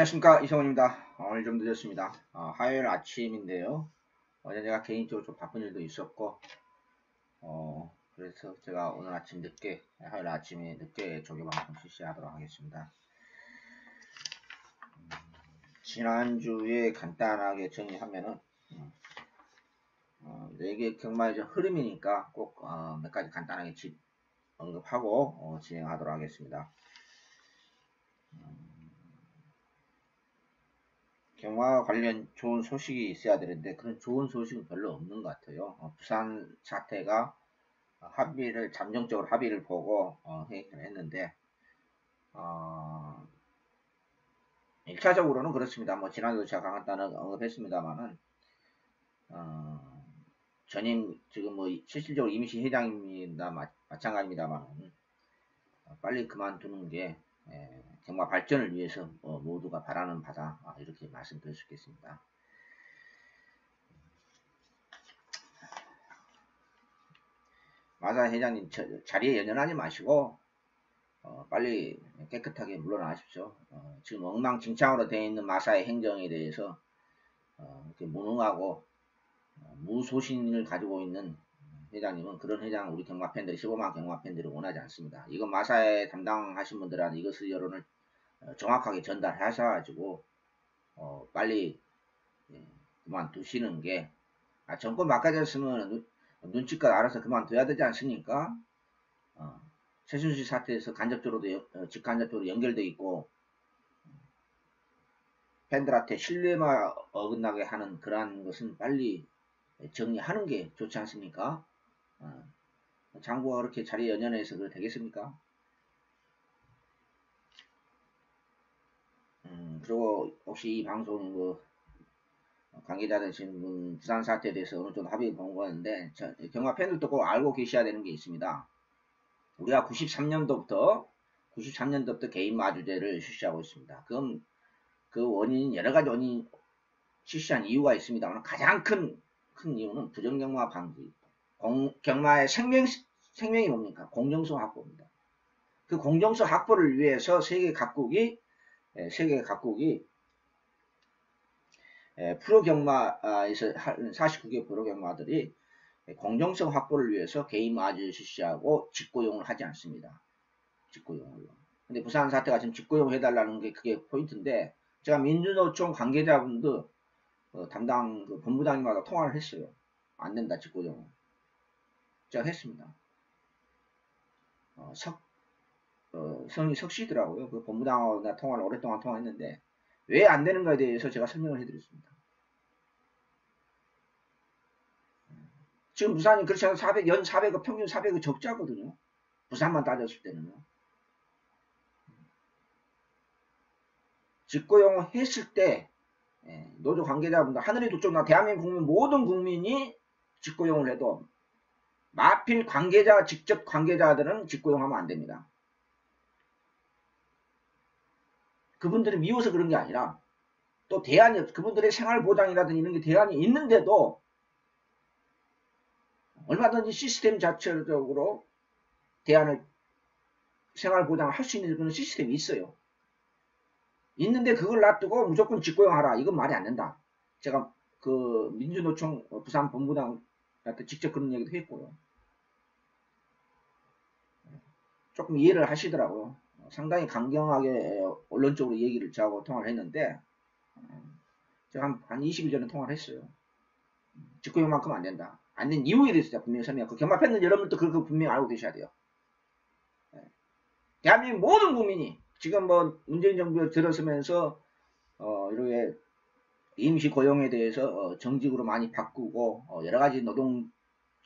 안녕하십니까, 이성훈입니다. 오늘 좀 늦었습니다. 화요일 아침인데요. 어제 제가 개인적으로 좀 바쁜 일도 있었고, 그래서 제가 오늘 아침 늦게, 화요일 아침에 늦게 조교방송 실시하도록 하겠습니다. 지난주에 간단하게 정리하면은, 이게 경마의 흐름이니까 꼭 몇 가지 간단하게 언급하고 진행하도록 하겠습니다. 경마 관련 좋은 소식이 있어야 되는데 그런 좋은 소식은 별로 없는 것 같아요. 부산 사태가 잠정적으로 합의를 보고 회의를 했는데 1차적으로는 그렇습니다. 뭐 지난주도 제가 간단하게 언급했습니다만은 전임 지금 뭐 실질적으로 임시 회장입니다. 마찬가지입니다만 빨리 그만두는 게 경마 발전을 위해서 모두가 바라는 바다, 이렇게 말씀드릴 수 있겠습니다. 마사 회장님 자리에 연연하지 마시고 빨리 깨끗하게 물러나십시오. 지금 엉망진창으로 되어 있는 마사의 행정에 대해서 이렇게 무능하고 무소신을 가지고 있는 회장님은, 그런 회장 우리 경마 팬들이 15만 경마 팬들이 원하지 않습니다. 이건 마사에 담당하신 분들한테 이것의 여론을 정확하게 전달하셔가지고 빨리 그만두시는 게, 정권 바꿔졌으면 눈치껏 알아서 그만둬야 되지 않습니까? 최순실 사태에서 간접적으로도 직간접적으로 연결돼 있고 팬들한테 신뢰만 어긋나게 하는 그러한 것은 빨리 정리하는 게 좋지 않습니까? 장부가 그렇게 자리에 연연해서 그래 되겠습니까? 그리고 혹시 이 방송 관계자 되신 분 부산 사태에 대해서 어느 정도 합의를 본 거였는데, 경마 팬들도 꼭 알고 계셔야 되는 게 있습니다. 우리가 93년도부터 개인 마주제를 실시하고 있습니다. 그럼 그 원인은 여러 가지 원인이 실시한 이유가 있습니다만 가장 큰 이유는 부정경마 방지, 경마의 생명이 뭡니까? 공정성 확보입니다. 그 공정성 확보를 위해서 세계 각국이 프로경마에서 49개 프로경마들이 공정성 확보를 위해서 개인 마주를 실시하고 직고용을 하지 않습니다. 직고용을요. 근데 부산 사태가 지금 직고용 해달라는 게 그게 포인트인데, 제가 민주노총 관계자분들 담당 본부장님마다 통화를 했어요. 안 된다, 직고용은. 제가 했습니다. 성이 석시더라고요. 그 본부장하고 나 통화를 오랫동안 통화했는데 왜 안 되는가에 대해서 제가 설명을 해드렸습니다. 지금 부산이 그렇지 않아도 연 400억, 평균 400억 적자거든요. 부산만 따졌을 때는요. 직고용을 했을 때 노조 관계자분들, 하늘의 두 쪽, 대한민국 모든 국민이 직고용을 해도 마필 직접 관계자들은 직고용하면 안 됩니다. 그분들이 미워서 그런 게 아니라 또 대안이, 그분들의 생활보장이라든지 이런 게 대안이 있는데도 얼마든지 시스템 자체적으로 대안을, 생활보장을 할 수 있는 그런 시스템이 있어요. 있는데 그걸 놔두고 무조건 직고용하라, 이건 말이 안 된다. 제가 그 민주노총 부산 본부장한테 직접 그런 얘기도 했고요. 조금 이해를 하시더라고요. 상당히 강경하게 언론적으로 얘기를 저하고 통화를 했는데, 제가 한 20일 전에 통화를 했어요. 직고용만큼 안 된다. 안 된 이유에 대해서 제가 분명히 설명, 그 경마 팬들 여러분들도 그거 분명히 알고 계셔야 돼요. 대한민국 모든 국민이 지금 뭐 문재인 정부가 들어서면서 이렇게 임시 고용에 대해서 정직으로 많이 바꾸고 여러 가지 노동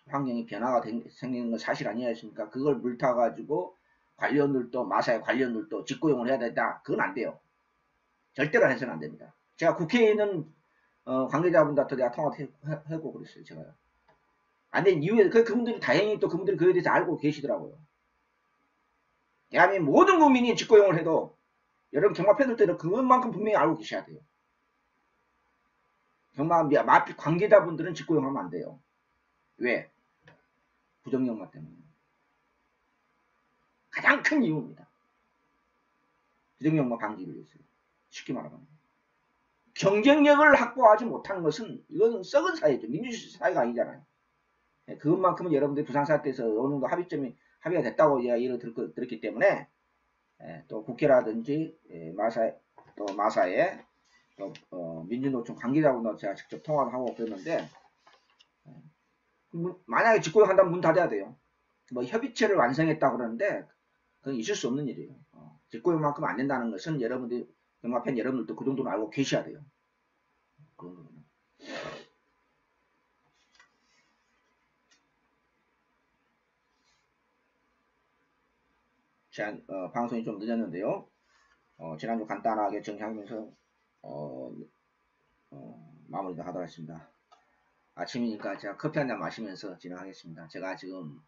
환경이 변화가 생기는 건 사실 아니었습니까? 그걸 물타가지고 관련들도, 마사의 관련들도 직고용을 해야 된다. 그건 안 돼요. 절대로 해서는 안 됩니다. 제가 국회에 있는 관계자분들한테 내가 통화하고 그랬어요. 제가요. 안 된 이유에 그분들이 다행히 또 그분들이 그에 대해서 알고 계시더라고요. 대한민국 모든 국민이 직고용을 해도 여러분 경마 팬들도 그것만큼 분명히 알고 계셔야 돼요. 경마 마필 관계자분들은 직고용하면 안 돼요. 왜? 부정경마 때문에. 가장 큰 이유입니다. 부정경마 방지를 위해서요. 쉽게 말하면. 경쟁력을 확보하지 못하는 것은 이건 썩은 사회죠. 민주주의 사회가 아니잖아요. 그것만큼은 여러분들이 부산사태에서 어느 정도 합의가 됐다고 이야기를 들었기 때문에 또 국회라든지 마사의 또 민주노총 관계자분도 제가 직접 통화를 하고 그랬는데 만약에 집권한다면 문 닫아야 돼요. 뭐 협의체를 완성했다고 그러는데 그건 있을 수 없는 일이에요. 집권만큼 안 된다는 것은 여러분들이 경마팬 여러분들도 그 정도는 알고 계셔야 돼요. 그런 거는. 방송이 좀 늦었는데요. 지난주 간단하게 정리하면서 마무리를 하도록 하겠습니다. 아침이니까 제가 커피 한잔 마시면서 진행하겠습니다. 제가 지금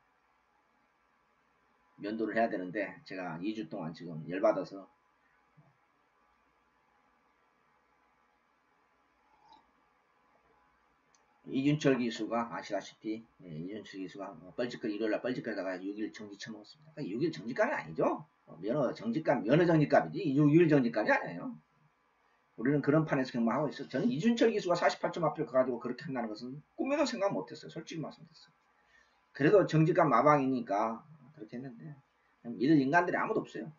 면도를 해야 되는데 제가 2주 동안 지금 열받아서 이준철 기수가 아시다시피 이준철 기수가 뻘짓거리 일요일날 뻘짓거리다가 6일 정지 쳐먹었습니다. 그러니까 6일 정지감이 아니죠. 면허 정지감이지 6일 정지감이 아니에요. 우리는 그런 판에서 경험하고 있어요. 저는 이준철 기수가 48점 앞을 가가지고 그렇게 한다는 것은 꿈에도 생각 못했어요. 솔직히 말씀드렸어요. 그래도 정직한 마방이니까 그렇게 했는데 믿을 인간들이 아무도 없어요.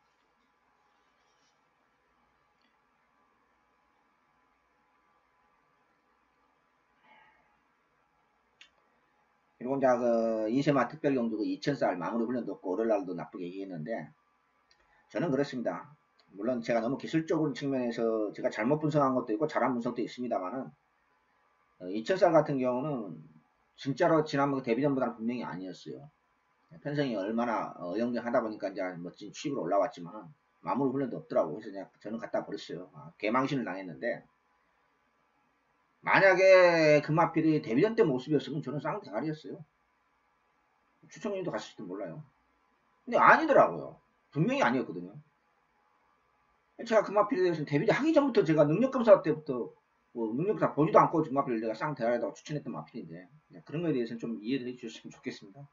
그리고 이제 그 이세마 특별경주고 2000살 마무리 훈련도 없고 월요일날도 나쁘게 얘기했는데 저는 그렇습니다. 물론 제가 너무 기술적으로 측면에서 제가 잘못 분석한 것도 있고 잘한 분석도 있습니다만은 2000살 같은 경우는 진짜로 지난번 데뷔전보다는 분명히 아니었어요. 편성이 얼마나 어영대하다 보니까 이제 멋진 취입으로 올라왔지만 마무리 훈련도 없더라고. 그래서 그냥 저는 갖다 버렸어요. 개망신을 당했는데 만약에 금마필이 데뷔전 때 모습이었으면 저는 쌍대가리였어요. 추천님도 갔을지도 몰라요. 근데 아니더라고요. 분명히 아니었거든요. 제가 금마필에 대해서는 데뷔전 하기 전부터 제가 능력검사 때부터 뭐 능력검사 보지도 않고 금마필을 내가 쌍대가리라고 추천했던 마필인데 그런 거에 대해서는 좀 이해를 해주셨으면 좋겠습니다.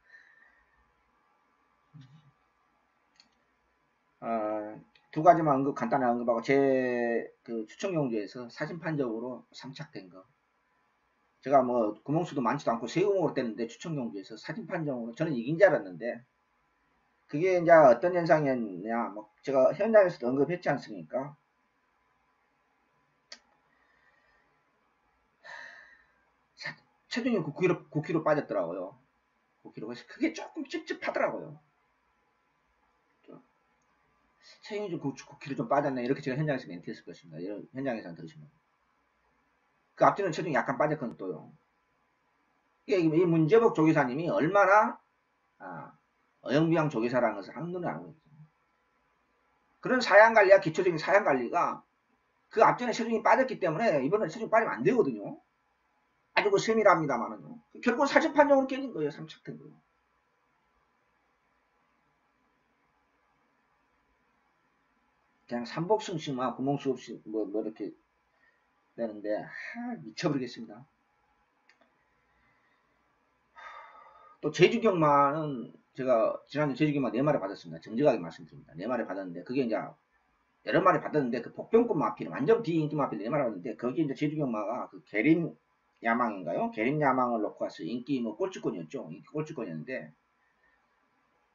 두 가지만 간단하게 언급하고 제 그 추천 경주에서 사진판적으로 삼착된 거 제가 뭐 구멍수도 많지도 않고 세우목으로 떼는데 추천 경주에서 사진판적으로 저는 이긴 줄 알았는데 그게 이제 어떤 현상이었냐 뭐 제가 현장에서도 언급했지 않습니까? 체중이 9kg 빠졌더라고요. 9kg. 그게 조금 찝찝하더라고요. 체중이 좀 9kg 좀 빠졌네. 이렇게 제가 현장에서 멘트했을 것입니다. 이런 현장에서 들으시면. 그 앞뒤는 체중이 약간 빠졌거든요, 또요. 이 문재복 조교사님이 얼마나, 어영비양 조교사라는 것을 한눈에 알고 있습니다. 그런 사양관리와 기초적인 사양관리가 그 앞전에 체중이 빠졌기 때문에 이번에 체중이 빠지면 안 되거든요. 아주 그 세밀합니다만은요. 결국 사진 판정으로 깨진 거예요, 삼착된 거예요. 그냥 삼복승식만 구멍수 없이 뭐 이렇게 되는데 미쳐버리겠습니다. 또 제주경마는 제가 지난주 제주경마 4마리 받았습니다. 정직하게 말씀드립니다. 4마리 받았는데 그게 이제 여러 마리 받았는데 그 복병급 마필 완전 비인기 마필 4마리 받았는데 거기 이제 제주경마가 그 계림 야망인가요? 계림 야망을 놓고 왔어요. 인기 뭐 꼴찌권이었죠. 인기 꼴찌권이었는데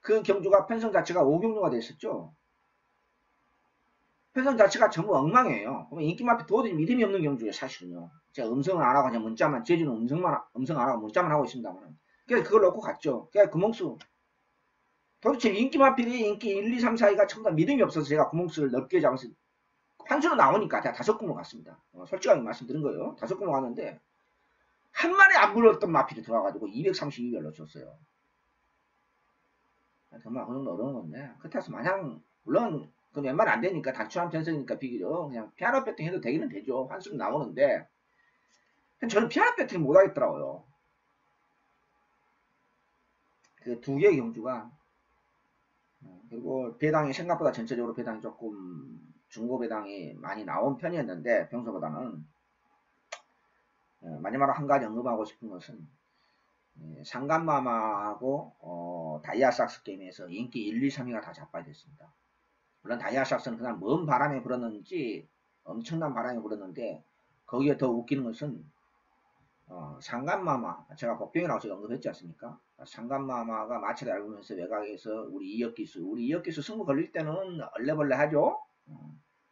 그 경주가 편성 자체가 5경주가 됐었죠. 편성 자체가 전부 엉망이에요. 그러면 인기 마필 도저히 믿음이 없는 경주예요. 사실은요. 제가 음성을 안 하고 그냥 문자만 제주는 음성 안 하고 문자만 하고 있습니다만 그래서 그걸 놓고 갔죠. 그러니까 구멍수 도대체 인기 마필이 인기 1, 2, 3, 4위가 전부 다 믿음이 없어서 제가 구멍수를 넓게 잡아서 환수는 나오니까 제가 5구멍 갔습니다. 솔직하게 말씀드린 거예요. 5구멍 갔는데 한 마리 안 불렀던 마필이 들어와가지고 232개를 넣었어요. 정말 그 정도 어려운 건데 그렇다고 마냥 물론 그 웬만하면 안 되니까 단순한 편성이니까 비교적 그냥 피아노 배팅 해도 되기는 되죠. 환수는 나오는데 저는 피아노 배팅 못 하겠더라고요. 그 두 개의 경주가 그리고 배당이 생각보다 전체적으로 배당이 조금 중고 배당이 많이 나온 편이었는데 평소보다는 마지막으로 한 가지 언급하고 싶은 것은 상간마마하고 다이아삭스 게임에서 인기 1, 2, 3위가 다 자빠졌습니다. 물론 다이아삭스는 그날 뭔 바람에 불었는지 엄청난 바람이 불었는데 거기에 더 웃기는 것은 상간마마, 제가 복병이라고 제가 언급했지 않습니까? 상간마마가 마차를 밟으면서 외곽에서 우리 이역기수 승부 걸릴 때는 얼레벌레 하죠?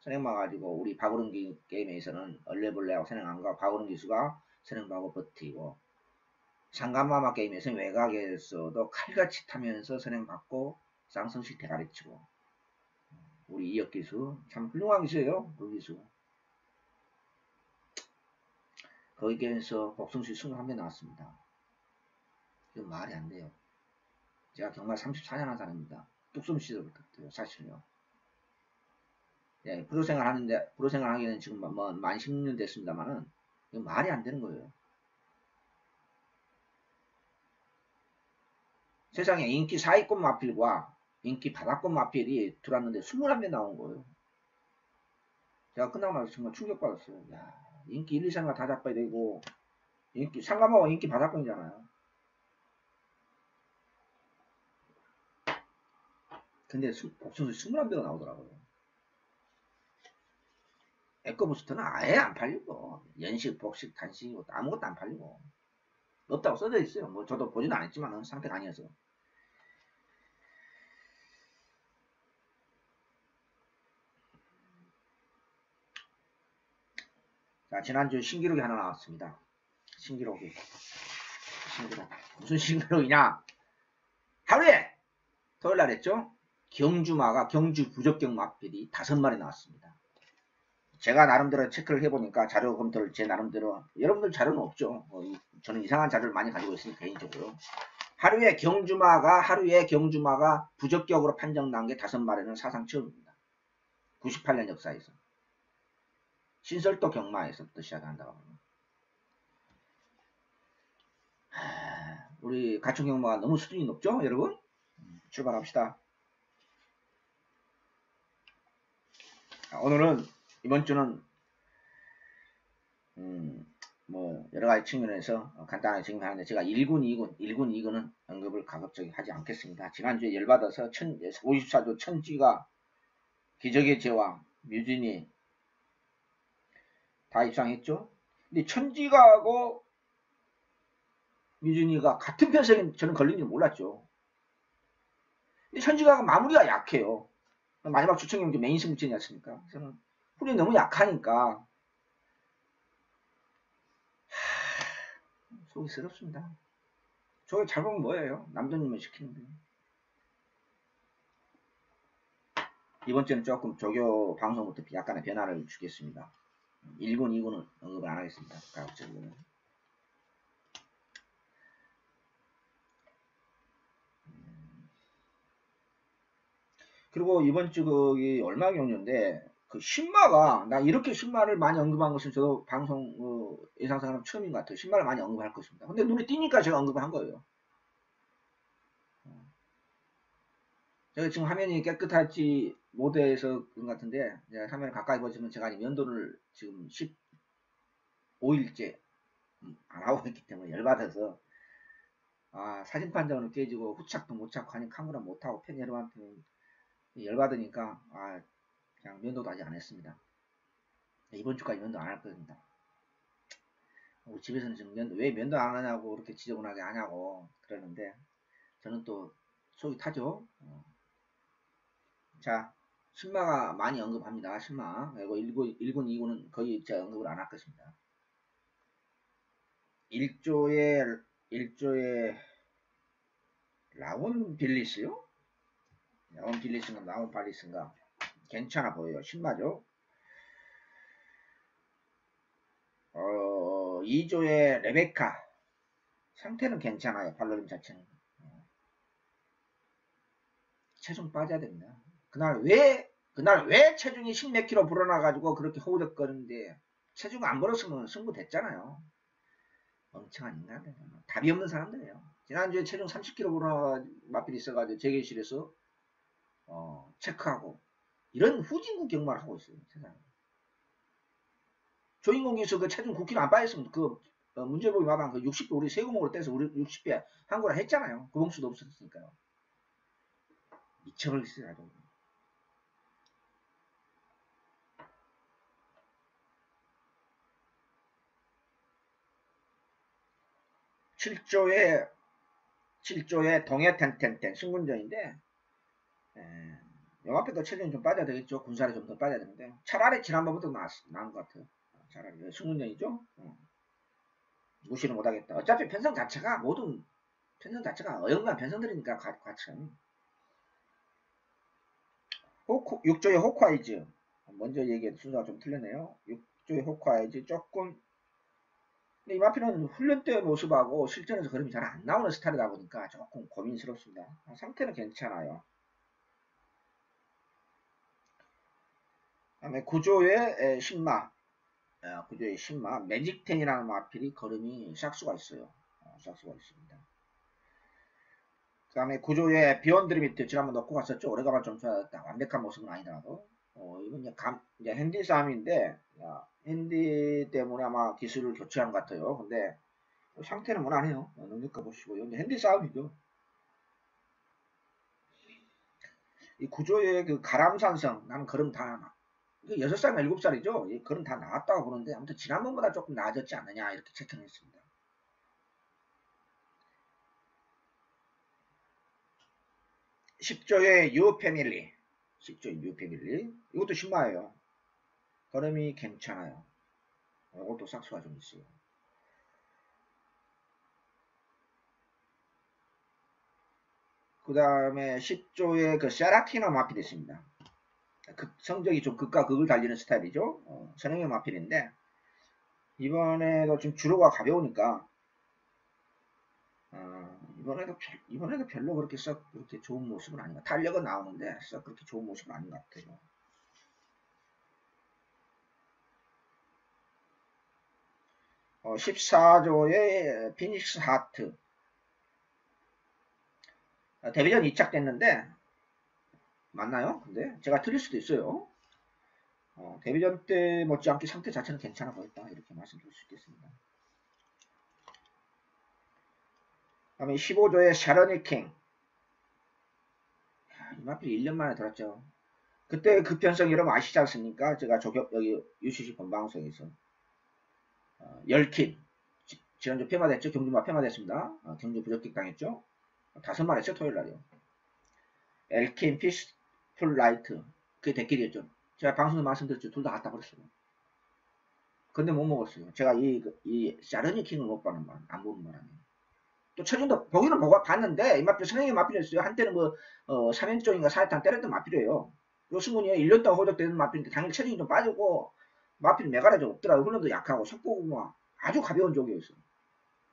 선행마 가지고 우리 박우릉기 게임에서는 얼레벌레하고 선행함과 박우릉 기수가 선행하고 버티고, 상간마마 게임에서는 외곽에서도 칼같이 타면서 선행받고 쌍성식 대가리치고, 우리 이역기수 참 훌륭한 기수예요. 그 기수. 거기에서 복성식 승을 한 번 나왔습니다. 이건 말이 안 돼요. 제가 정말 34년 한 사람입니다. 뚝섬 시절부터 사실요. 예, 프로 생활 하기는 지금 뭐 만 10년 됐습니다만은 이건 말이 안 되는 거예요. 세상에 인기 사위권 마필과 인기 바닥권 마필이 들어왔는데 21명 나온 거예요. 제가 끝나고 나서 정말 충격받았어요. 야, 인기 1, 2, 3가 다 잡아야 되고, 상가마와 인기 바닥권이잖아요. 근데 복선수 21배가 나오더라고요. 에코부스터는 아예 안 팔리고, 연식, 복식, 단식이고 아무것도 안 팔리고, 없다고 써져 있어요. 뭐 저도 보지는 않았지만 상태가 아니어서. 자, 지난주 신기록이 하나 나왔습니다. 신기록. 무슨 신기록이냐? 하루에 토요일 날 했죠? 경주 부적격 마필이 5마리 나왔습니다. 제가 나름대로 체크를 해보니까 자료 검토를 제 나름대로, 여러분들 자료는 없죠. 저는 이상한 자료를 많이 가지고 있으니 개인적으로. 하루에 경주마가 부적격으로 판정난 게 5마리는 사상 처음입니다. 98년 역사에서. 신설도 경마에서부터 시작한다고 합니다. 우리 가축 경마가 너무 수준이 높죠, 여러분? 출발합시다. 오늘은, 이번 주는 뭐 여러가지 측면에서 간단하게 정리하는데, 제가 1군, 2군은 언급을 가급적이 하지 않겠습니다. 지난주에 열받아서 54조 천지가, 기적의 제왕, 뮤진이 다 입상했죠. 근데 천지가하고 뮤진이가 같은 편성인 저는 걸린 줄 몰랐죠. 근데 천지가가 마무리가 약해요. 마지막 주청 경기 메인 승부전이지 않습니까? 저는 훈련이 너무 약하니까 속이 쓰럽습니다. 저게 잘못은 뭐예요? 남도님을 시키는데. 이번 주는 조금 조교 방송부터 약간의 변화를 주겠습니다. 1군, 2군은 언급을 안 하겠습니다. 가급적으로는. 그리고 이번 주 거기 얼마 경주인데, 그 신마가, 나 이렇게 신마를 많이 언급한 것은 저도 방송 예상상은 처음인 것 같아요. 신마를 많이 언급할 것입니다. 근데 눈에 띄니까 제가 언급을 한 거예요. 제가 지금 화면이 깨끗하지 못해서 그런 것 같은데, 화면을 가까이 보시면 제가 면도를 지금 15일째 안 하고 있기 때문에 열받아서, 사진 판정을 깨지고 후착도 못 찾고 하니 카메라 못 하고 팬 여러분한테는 열받으니까 그냥 면도도 아직 안 했습니다. 이번 주까지 면도 안 할 겁니다. 우리 집에서는 지금 왜 면도 안 하냐고 그렇게 지저분하게 하냐고 그러는데, 저는 또 속이 타죠. 자, 신마가 많이 언급합니다. 신마. 그리고 1군, 2군은 거의 제가 언급을 안 할 것입니다. 1조에 라온 빌리스요? 라온 빌리스인가 라온 발리스인가? 괜찮아 보여요. 신마죠. 2조에 레베카. 상태는 괜찮아요. 발로림 자체는. 체중 빠져야 됩니다. 그날 왜 체중이 10몇 킬로 불어나가지고 그렇게 허우적거리는데, 체중 안 불었으면 승부 됐잖아요. 멍청한 인간들. 답이 없는 사람들이에요. 지난주에 체중 30kg 불어나 마필이 있어가지고 재계실에서 체크하고, 이런 후진국 경마를 하고 있어요. 세상에. 조인공에서 그 체중 9kg 안 빠졌으면 문제보기 마방 60배 우리 세금으로 떼서 우리 60배 한 거라 했잖아요. 그 봉수도 없었으니까요. 미쳐버리겠어요. 아주. 7조의 동해 텐텐텐 승군전인데, 요 앞에도 체중이 좀 빠져야 되겠죠. 군사를 좀 더 빠져야 되는데, 차라리 지난번부터 나은 것 같아요. 차라리 승군전이죠. 무시를 못하겠다. 어차피 편성 자체가 모든 편성 자체가 어영부한 편성들이니까 과천. 6조의 호크아이즈. 먼저 얘기한 순서가 좀 틀렸네요. 6조의 호크아이즈 조금, 근데 이마피는 훈련 때 모습하고 실전에서 그림이 잘 안 나오는 스타일이다 보니까 조금 고민스럽습니다. 상태는 괜찮아요. 다음에 9조의 신마. 9조의 신마. 매직텐이라는 마필이 걸음이 샥수가 있어요. 샥수가 있습니다. 그 다음에 9조의 비욘드리미트 지난번 넣고 갔었죠. 오래가면 좀 좋아졌다. 완벽한 모습은 아니더라도. 이건 이제 핸디 싸움인데, 핸디 때문에 아마 기술을 교체한 것 같아요. 근데 상태는 무난해요. 능력가 보시고요. 근데 핸디 싸움이죠. 이 9조의 그 가람산성, 나는 걸음 다, 6살이나 7살이죠. 걸음 다 나왔다고 보는데, 아무튼 지난번보다 조금 나아졌지 않느냐, 이렇게 체크했습니다. 10조의 유 패밀리. 10조의 유 패밀리. 이것도 신마예요. 걸음이 괜찮아요. 이것도 싹수가 좀 있어요. 그 다음에 10조의 그 세라키나 마필이 있습니다. 성적이 좀 극과 극을 달리는 스타일이죠. 선행형 마필인데, 이번에도 좀 주로가 가벼우니까, 이번에도 별로 그렇게 좋은 모습은 아닌 것 같아요. 탄력은 나오는데 썩 그렇게 좋은 모습은 아닌 것 같아요. 14조의 피닉스 하트. 데뷔전 2착 됐는데 맞나요? 근데 제가 틀릴 수도 있어요. 데뷔전 때 못지않게 상태 자체는 괜찮아 보였다, 이렇게 말씀드릴 수 있겠습니다. 다음에 15조의 샤러니 킹. 이마필 1년 만에 들었죠. 그때 그 편성 여러분 아시지 않습니까? 제가 여기 UCC 본방송에서 10킬 지난주 폐마됐죠. 경주마 폐마됐습니다. 경주 부적격 당했죠. 5말 했죠. 토요일날이요. 엘킨 피스풀 라이트, 그게 대길이었죠. 제가 방송에 말씀드렸죠. 둘 다 갖다 버렸어요. 근데 못 먹었어요. 제가 이 샤르니 킹을 못 봐는 말, 안 보는 바람에. 또 최근도 보기는 봤는데 이 마필 성형이 마필이었어요. 한때는 뭐 3연종인가 4회탄 때렸던 마필이에요. 요 승군이 1년 동안 호적되는 마필인데 당일 체중이 좀 빠지고 마필 메가라 좀 없더라고요. 훈련도 약하고 속보고 막 아주 가벼운 쪽이었어요.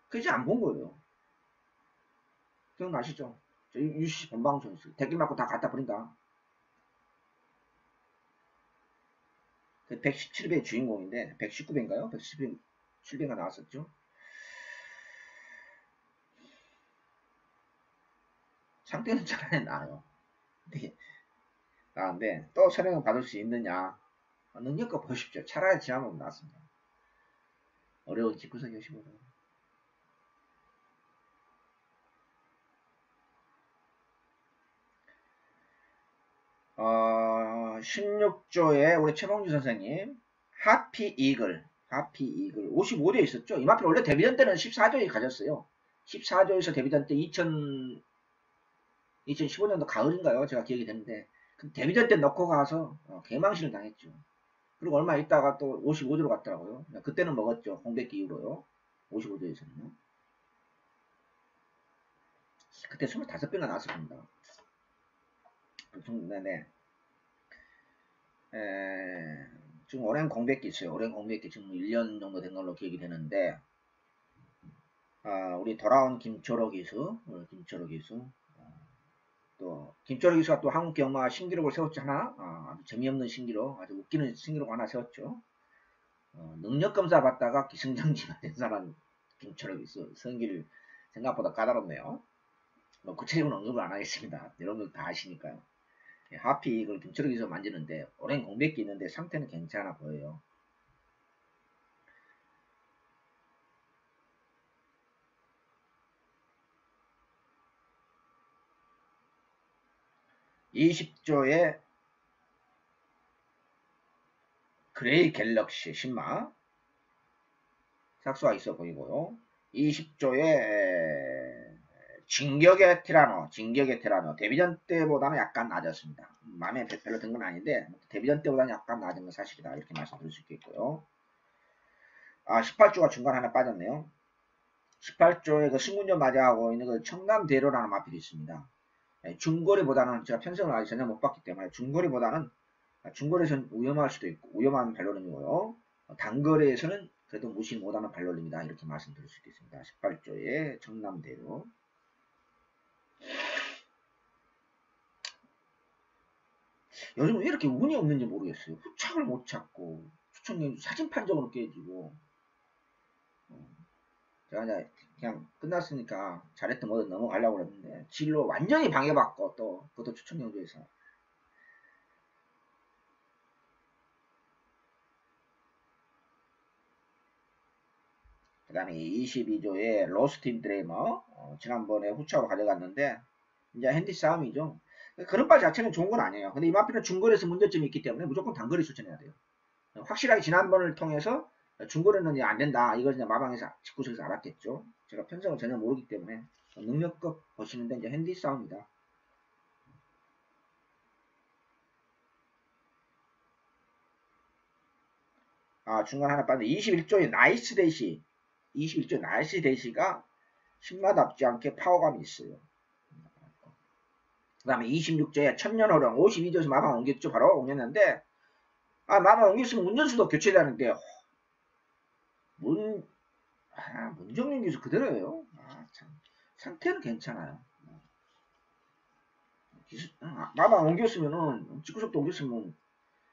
그래서 안 본 거예요. 기억나시죠? UCC 본방송에서 댓글 맞고 다 갖다 버린다. 그 117배 주인공인데 119배인가요? 117배가 나왔었죠. 상태는 차라리 나아요. 나은데 또 촬영을 받을 수 있느냐, 능력껏 보십시오. 차라리 지난번 나왔습니다. 어려운 집구석이 오시거든요. 16조에 우리 최봉주 선생님 하피 이글 55조에 있었죠. 이마필 원래 데뷔전 때는 14조에 가졌어요. 14조에서 데뷔전 때 2015년도 가을인가요? 제가 기억이 되는데 그 데뷔전 때 넣고 가서 개망신을 당했죠. 그리고 얼마 있다가 또 55조로 갔더라고요. 그때는 먹었죠. 공백기 이후로요. 55조에서는요. 그때 25배가 나왔습니다. 네네. 지금 오랜 공백기 있어요. 오랜 공백기 지금 1년 정도 된 걸로 기억이 되는데, 우리 돌아온 김철호 기수, 또 김철호 기수가 또 한국 경마 신기록을 세웠지 하나, 아주 재미없는 신기록, 아주 웃기는 신기록 하나 세웠죠. 능력 검사 받다가 기승전지가 된 사람 김철호 기수, 성기를 생각보다 까다롭네요. 구체적인 언급을 안 하겠습니다. 여러분들 다 아시니까요. 하피 이걸 김철호 기수 만지는데 오랜 공백기 있는데 상태는 괜찮아 보여요. 20조의 그레이 갤럭시 신마 삭수가 있어 보이고요. 20조의 진격의 티라노. 데뷔전 때보다는 약간 낮았습니다. 마음에 별로 든 건 아닌데, 데뷔전 때보다는 약간 낮은 건 사실이다. 이렇게 말씀드릴 수 있겠고요. 18조가 중간 하나 빠졌네요. 18조에 그 승군전 맞이하고 있는 그 청남대로라는 마필이 있습니다. 중거리보다는 제가 편성을 아직 전혀 못 봤기 때문에 중거리에서는 위험할 수도 있고, 위험한 발로림이고요. 단거리에서는 그래도 무시 못하는 발로림이다. 이렇게 말씀드릴 수 있겠습니다. 18조의 청남대로. 요즘 왜 이렇게 운이 없는지 모르겠어요. 후착을 못 찾고, 추천님 사진 판정으로 깨지고, 제가 이제 그냥 끝났으니까 잘했던 뭐든 넘어가려고 했는데, 진로 완전히 방해받고, 또, 그것도 추천 경주에서. 그 다음에 22조의 로스틴 드레이머, 지난번에 후착으로 가져갔는데, 이제 핸디 싸움이죠. 그런 바 자체는 좋은 건 아니에요. 근데 이마피는 중거리에서 문제점이 있기 때문에 무조건 단거리 추천해야 돼요. 확실하게 지난번을 통해서 중거리는 이제 안 된다. 이걸 이제 마방에서 직구석에서 알았겠죠. 제가 편성을 전혀 모르기 때문에 능력급 보시는데 이제 핸디 싸움이다. 중간 하나 빠졌네. 21조의 나이스 대시. 21조 나이스 대시가 신맛없지 않게 파워감이 있어요. 그 다음에 26조에 천년호령 52조에서 마방 옮겼죠. 바로 옮겼는데 마방 옮겼으면 운전수도 교체되는데 문정윤 기수 그대로예요. 참. 상태는 괜찮아요. 마방 옮겼으면은 직구석도 옮겼으면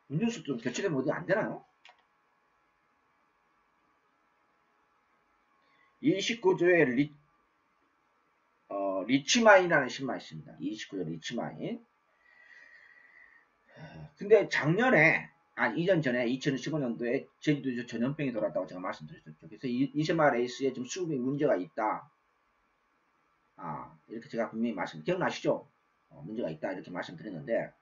운전수도 교체되면 어디 안 되나요? 29조에 리치마인이라는 신마 있습니다. 29조 리치마인. 근데 작년에 이전 전에 2015년도에 제주도 전염병이 돌았다고 제가 말씀드렸었죠. 그래서 이세마 레이스에 좀 수급이 문제가 있다. 이렇게 제가 분명히 기억나시죠? 문제가 있다 이렇게 말씀드렸는데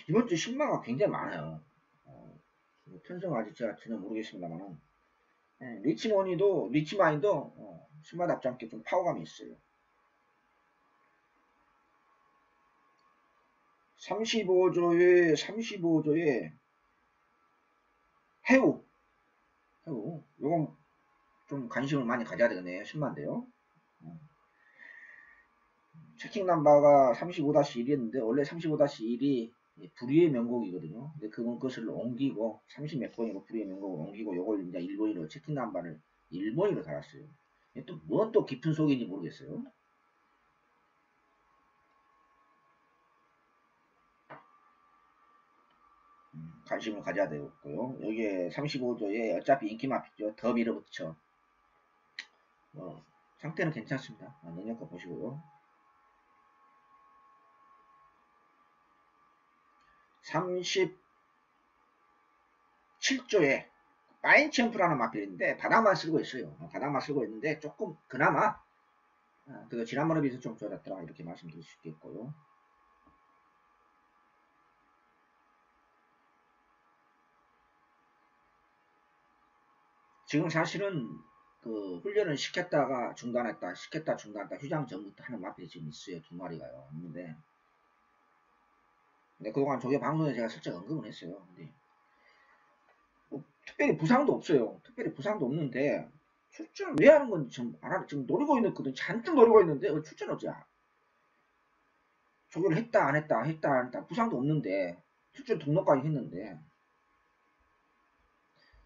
이번 주 신마가 굉장히 많아요. 편성 아직 제가 전혀 모르겠습니다만은 리치마인도 신마답지 않게 좀 파워감이 있어요. 35조에 해우. 요건 좀 관심을 많이 가져야 되겠네요. 신마인데요. 체킹 넘버가 35-1이었는데 원래 35-1이 불의의 명곡이거든요. 근데 그것을 옮기고 30 몇 번으로 불의의 명곡을 옮기고 요걸 이제 일본어로 체킹 넘버를 일본어로 달았어요. 또 뭔 또 깊은 속인지 모르겠어요. 관심을 가져야 되겠고요. 여기에 35조에 어차피 인기 마피죠. 더 밀어붙여. 상태는 괜찮습니다. 능력껏 보시고요. 37조에 파인챔프라는 마필인데 바닥만 쓰고 있어요. 바닥만 쓰고 있는데 조금 그나마 그 지난번에 비해서 좀 좋아졌더라 이렇게 말씀드릴 수 있겠고요. '지금 사실은 그 훈련을 시켰다가 중단했다 휴장 전부터 하는 마필이 지금 있어요. 두 마리가요. 있는데 근데 그동안 저게 방송에 제가 살짝 언급을 했어요. 근데 특별히 부상도 없어요. 특별히 부상도 없는데 출전을 왜 하는 건지 지금 노리고 있거든. 잔뜩 노리고 있는데 출전 어찌 조교를 했다 안 했다 부상도 없는데 출전 등록까지 했는데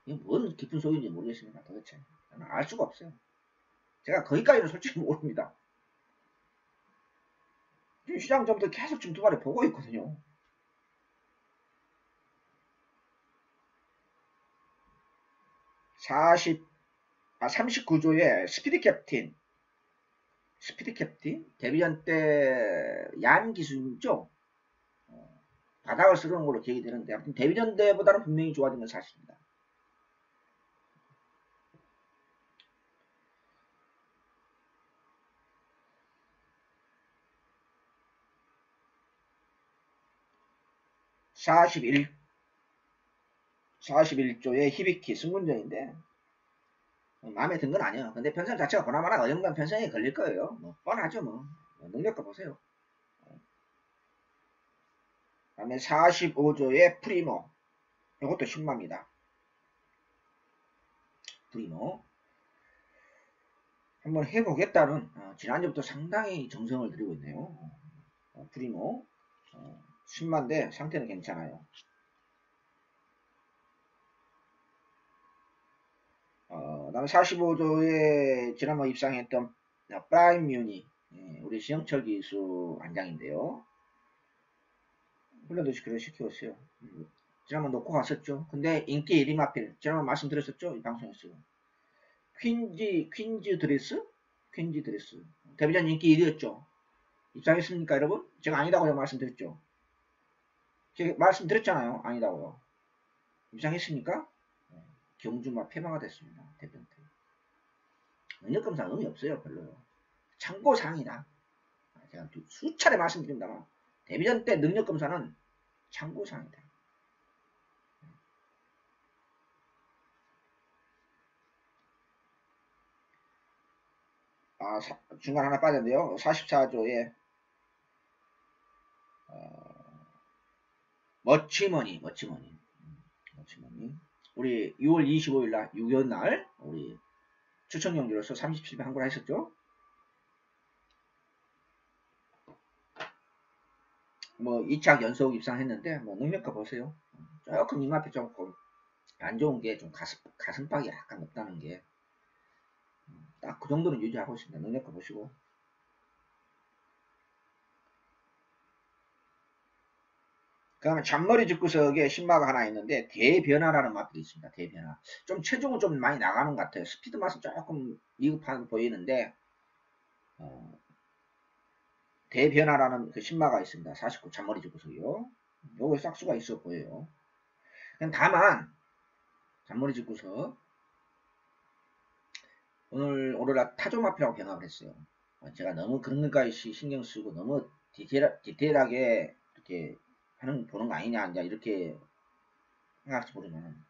이게 뭔 깊은 속인지 모르겠습니다. 도대체 저는 알 수가 없어요. 제가 거기까지는 솔직히 모릅니다. 지금 시장 전부터 계속 지금 두 마리 보고 있거든요. 39조에 스피드 캡틴 데뷔전 때 얀 기수죠. 바닥을 쓰는 걸로 기억이 되는데 아무튼 데뷔전 때보다는 분명히 좋아진 건 사실입니다. 41조의 히비키 승군전인데 마음에 든 건 아니에요. 근데 편성 자체가 보나마나 어영부영 편성에 걸릴 거예요. 뭐 뻔하죠 뭐. 능력과 보세요. 다음에 45조의 프리모. 이것도 신마입니다. 프리모. 한번 해보겠다는 지난주부터 상당히 정성을 들이고 있네요. 프리모. 신마인데 상태는 괜찮아요. 다음에 45조에 지난번 입상했던 프라임 뮤니. 우리 시영철 기수 안장인데요. 훈련도 그래 시키었어요. 지난번 놓고 갔었죠. 근데 인기 1위 마필. 지난번 말씀드렸었죠. 이 방송에서. 퀸즈 드레스? 퀸즈 드레스. 데뷔전 인기 1위였죠. 입상했습니까, 여러분? 제가 아니다고 말씀드렸죠. 제가 말씀드렸잖아요. 아니다고요. 입상했습니까? 경주마 폐마가 됐습니다. 데뷔전 때. 능력검사 의미 없어요. 별로요. 참고사항이다. 제가 수차례 말씀드립니다만 데뷔전 때 능력검사는 참고사항이다. 중간 하나 빠졌는데요. 44조에 머치머니. 우리 6월 25일날 6.25날 우리 추천경주로서 37배 한골 했었죠. 뭐 2착 연속 입상했는데 뭐 능력가 보세요. 조금 이마에 조금 안 좋은 게 좀 가슴팍이 약간 높다는 게 딱 그 정도는 유지하고 있습니다. 능력가 보시고. 그 다음에 잔머리 집구석에 신마가 하나 있는데 대변화라는 마필이 있습니다. 대변화. 좀 체중은 좀 많이 나가는 것 같아요. 스피드 맛은 조금 미흡한 보이는데 대변화라는 그 신마가 있습니다. 49 잔머리 집구석이요. 요거 싹수가 있어 보여요. 다만 잔머리 집구석 오늘 오로라 타조마피라고 병합을 했어요. 제가 너무 그런 것까지 신경 쓰고 너무 디테일하게 이렇게 보는 거 아니냐 이제 이렇게 생각해서 보면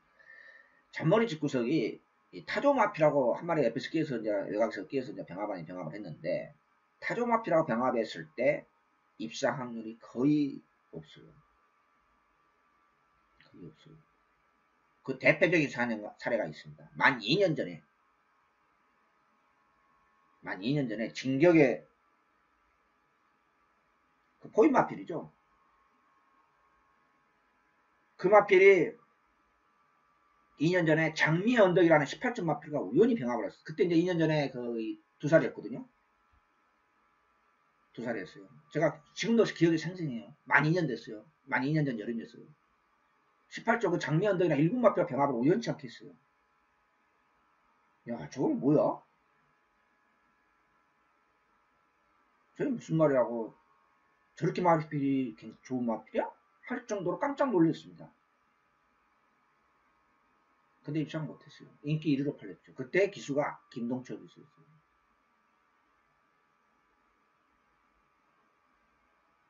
잔머리 집구석이 타조마피라고 한 마리 옆에서 끼어서 이제 외곽에서 끼어서 이제 병합 병합을 했는데 타조마피라고 병합했을 때 입상 확률이 거의 없어요. 거의 없어요. 그 대표적인 사례가 있습니다. 만 2년 전에 진격의 그 포인 마필이죠. 그 마필이 2년 전에 장미 언덕이라는 18점 마필과 우연히 병합을 했어요. 그때 이제 2년 전에 거의 2살이었거든요. 2살이었어요. 제가 지금도 기억이 생생해요. 만 2년 됐어요. 만 2년 전 여름이었어요. 18조 그 장미 언덕이랑 일곱 마필과 병합을 우연치 않게 했어요. 야, 저건 뭐야? 저게 무슨 말이라고 저렇게 마필이 좋은 마필이야? 할 정도로 깜짝 놀랐습니다. 근데 입상 못했어요. 인기 1위로 팔렸죠. 그때 기수가 김동철 기수였어요.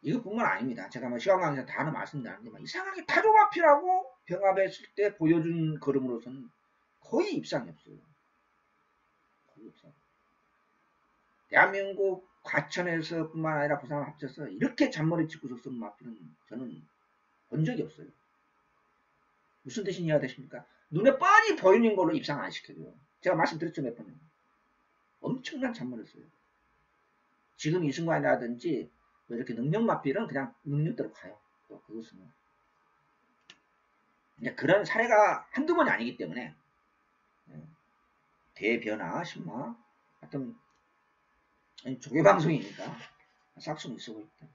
이것뿐만 아닙니다. 제가 뭐 시간 강의에서 다 하나 말씀드렸는데 이상하게 타조마피라고 병합했을 때 보여준 걸음으로서는 거의 입상이 없어요. 거의 없어요. 대한민국 과천에서 뿐만 아니라 부산을 합쳐서 이렇게 잔머리 짚고서 쓴 마피는 저는 본 적이 없어요. 무슨 뜻이 이해가 되십니까? 눈에 뻔히 보이는 걸로 입상 안 시켜줘요. 제가 말씀드렸죠 몇 번이나. 엄청난 잔머리를 써요. 지금 이승관이라든지 뭐 이렇게 능력 마필은 그냥 능력대로 가요. 또 그것은 이제 그런 사례가 한두 번이 아니기 때문에 대변화 신마 하여튼 조개방송이니까 싹수는 있어 보입니다.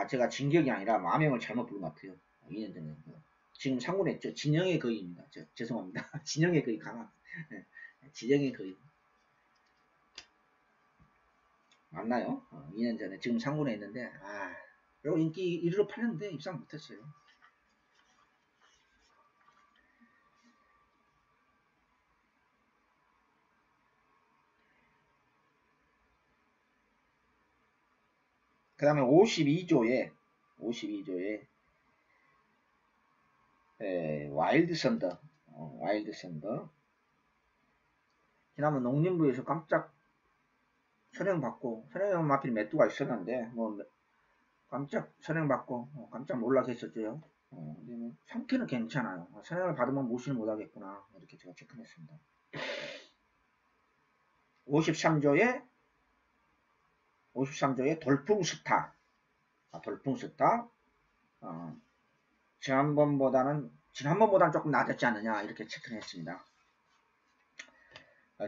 제가 진격이 아니라 마명을 잘못 부른 것 같아요. 2년 전에. 지금 상고했죠. 진영의 거의입니다. 죄송합니다. 진영의 거의 강한. 진영의 거의. 맞나요? 2년 전에 지금 상군에 있는데 그리고 인기 1위로 팔렸는데 입상 못했어요. 그 다음에 52조에 와일드 선더 지난번 농림부에서 깜짝 선행받고 선행은 하필 메뚜가 있었는데 뭐 깜짝 선행받고 깜짝 놀라겠었죠. 근데 뭐 상태는 괜찮아요. 선행을 받으면 무시는 못하겠구나 이렇게 제가 체크했습니다. 53조에 돌풍스타 지난번보다는 조금 낮았지 않느냐 이렇게 체크를 했습니다.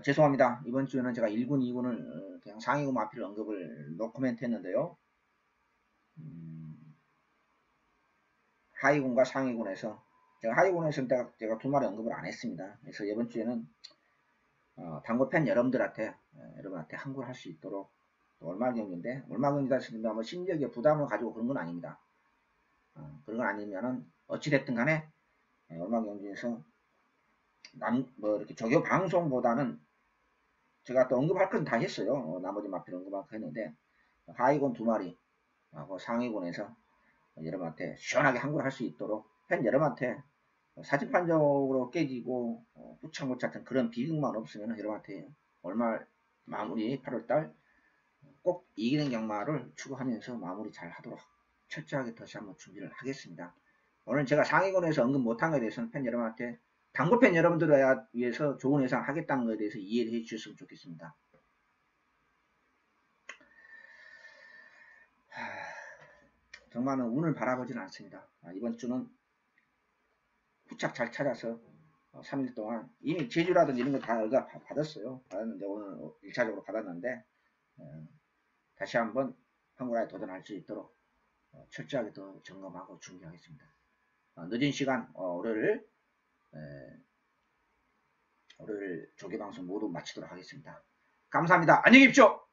죄송합니다. 이번 주에는 제가 1군, 2군을 그냥 상위군 마필 언급을 노코멘트 했는데요. 하위군과 상위군에서 제가 하위군에서는 제가 두 마리 언급을 안 했습니다. 그래서 이번 주에는 당구팬 여러분들한테 항구를 할 수 있도록 월말 경기인데 월말 경기다 싶으면 뭐 심리적인 부담을 가지고 그런 건 아닙니다. 그런 건 아니면은 어찌됐든 간에 월말 경기에서 뭐 이렇게 조교 방송보다는 제가 또 언급할 건 다 했어요. 나머지 마필 언급하고 했는데 하위군 두 마리 하고 상위군에서 여러분한테 시원하게 항구를 할 수 있도록 팬 여러분한테 사진판적으로 깨지고 부착 못 찾던 그런 비극만 없으면 여러분한테 월말 마무리 8월달 꼭 이기는 경마를 추구하면서 마무리 잘 하도록 철저하게 다시 한번 준비를 하겠습니다. 오늘 제가 상위권에서 언급 못한 것에 대해서는 팬 여러분한테 당구팬 여러분들을 위해서 좋은 예상 하겠다는 것에 대해서 이해를 해 주셨으면 좋겠습니다. 정말은 운을 바라보지는 않습니다. 이번 주는 후착 잘 찾아서 3일 동안 이미 제주라든지 이런 거 다 받았는데 오늘 1차적으로 받았는데 다시 한번 한국라에 도전할 수 있도록 철저하게 더 점검하고 준비하겠습니다. 늦은 시간 월요일 조개방송 모두 마치도록 하겠습니다. 감사합니다. 안녕히 계십시오.